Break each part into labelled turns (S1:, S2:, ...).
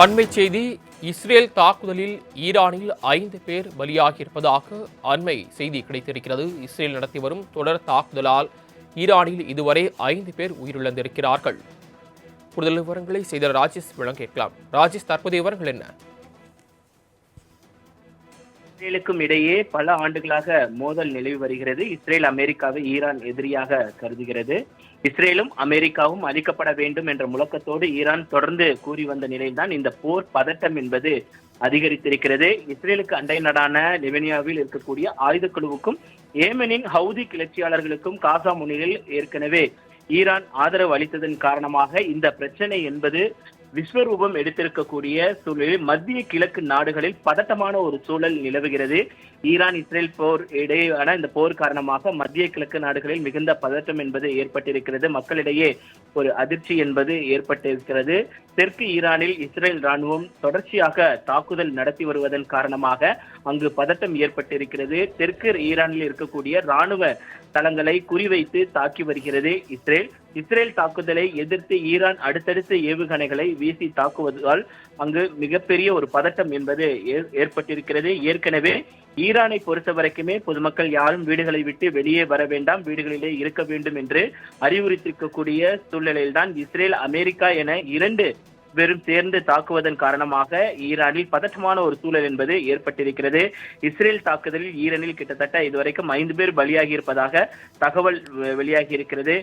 S1: அண்மைச் செய்தி. இஸ்ரேல் தாக்குதலில் ஈரானில் 5 பேர் பலியாகியிருப்பதாக அண்மை செய்தி கிடைத்திருக்கிறது. இஸ்ரேல் நடத்தி வரும் தொடர் தாக்குதலால் ஈரானில் இதுவரை 5 பேர் உயிரிழந்திருக்கிறார்கள். கூடுதல் விவரங்களை செய்தியாளர் ராஜேஷ் வழங்க கேட்கலாம். ராஜேஷ், தற்போதைய விவரங்கள் என்ன?
S2: இஸ்ரேலுக்கும் இடையே பல ஆண்டுகளாக மோதல் நிலவி வருகிறது. இஸ்ரேல் அமெரிக்காவை ஈரான் எதிரியாக கருதுகிறது. இஸ்ரேலும் அமெரிக்காவும் அழிக்கப்பட வேண்டும் என்ற முழக்கத்தோடு ஈரான் தொடர்ந்து கூறி வந்த நிலையில்தான் இந்த போர் பதட்டம் என்பது அதிகரித்திருக்கிறது. இஸ்ரேலுக்கு அண்டை நாடான லெபனானில் இருக்கக்கூடிய ஆயுதக்குழுவுக்கும் ஏமனின் ஹவுதி கிளர்ச்சியாளர்களுக்கும் காசா முனையில் ஏற்கனவே ஈரான் ஆதரவு அளித்ததன் காரணமாக இந்த பிரச்சனை என்பது விஸ்வரூபம் எடுத்திருக்கக்கூடிய சூழலில் மத்திய கிழக்கு நாடுகளில் பதட்டமான ஒரு சூழல் நிலவுகிறது. ஈரான் இஸ்ரேல் போர் இடையேயான இந்த போர் காரணமாக மத்திய கிழக்கு நாடுகளில் மிகுந்த பதட்டம் என்பது ஏற்பட்டிருக்கிறது. மக்களிடையே ஒரு அதிர்ச்சி என்பது ஏற்பட்டிருக்கிறது. தெற்கு ஈரானில் இஸ்ரேல் ராணுவம் தொடர்ச்சியாக தாக்குதல் நடத்தி வருவதன் காரணமாக அங்கு பதட்டம் ஏற்பட்டிருக்கிறது. தெற்கு ஈரானில் இருக்கக்கூடிய ராணுவ தளங்களை குறிவைத்து தாக்கி வருகிறது இஸ்ரேல் தாக்குதலை எதிர்த்து ஈரான் அடுத்தடுத்த ஏவுகணைகளை வீசி தாக்குவதால் அங்கு மிகப்பெரிய ஒரு பதட்டம் என்பது ஏற்பட்டிருக்கிறது. ஏற்கனவே ஈரானை பொறுத்த வரைக்குமே பொதுமக்கள் யாரும் வீடுகளை விட்டு வெளியே வர வேண்டாம், வீடுகளிலே இருக்க வேண்டும் என்று அறிவுறுத்திருக்கக்கூடிய சூழ்நிலையில்தான் இஸ்ரேல் அமெரிக்கா என 2 பேரும் சேர்ந்து தாக்குவதன் காரணமாக ஈரானில் பதட்டமான ஒரு சூழல் என்பது ஏற்பட்டிருக்கிறது. இஸ்ரேல் தாக்குதலில் ஈரானில் கிட்டத்தட்ட இதுவரைக்கும் 5 பேர் பலியாகி இருப்பதாக தகவல் வெளியாகி இருக்கிறது.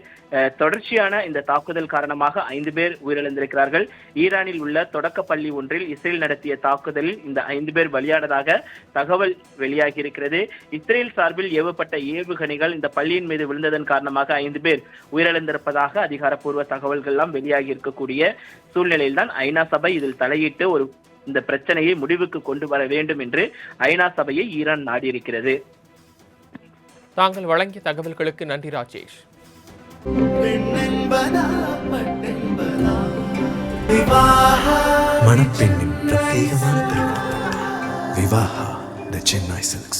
S2: தொடர்ச்சியான இந்த தாக்குதல் காரணமாக 5 பேர் உயிரிழந்திருக்கிறார்கள். ஈரானில் உள்ள தொடக்க பள்ளி ஒன்றில் இஸ்ரேல் நடத்திய தாக்குதலில் இந்த 5 பேர் பலியானதாக தகவல் வெளியாகி இருக்கிறது. இஸ்ரேல் சார்பில் ஏவப்பட்ட ஏவுகணைகள் இந்த பள்ளியின் மீது விழுந்ததன் காரணமாக 5 பேர் உயிரிழந்திருப்பதாக அதிகாரப்பூர்வ தகவல்கள் எல்லாம் வெளியாகி இருக்கக்கூடிய சூழ்நிலையில் ஐநா சபை இதில் தலையிட்டு இந்த பிரச்சனையை முடிவுக்கு கொண்டு வர வேண்டும் என்று ஐநா சபையை ஈரான் நாடியிருக்கிறது.
S1: தாங்கள் வழங்கிய தகவல்களுக்கு நன்றி ராஜேஷ்.
S3: மணப்பெண்ணின் பிரத்யேகமான திருமணம் விவாஹா தி சென்னை சில்க்ஸ்.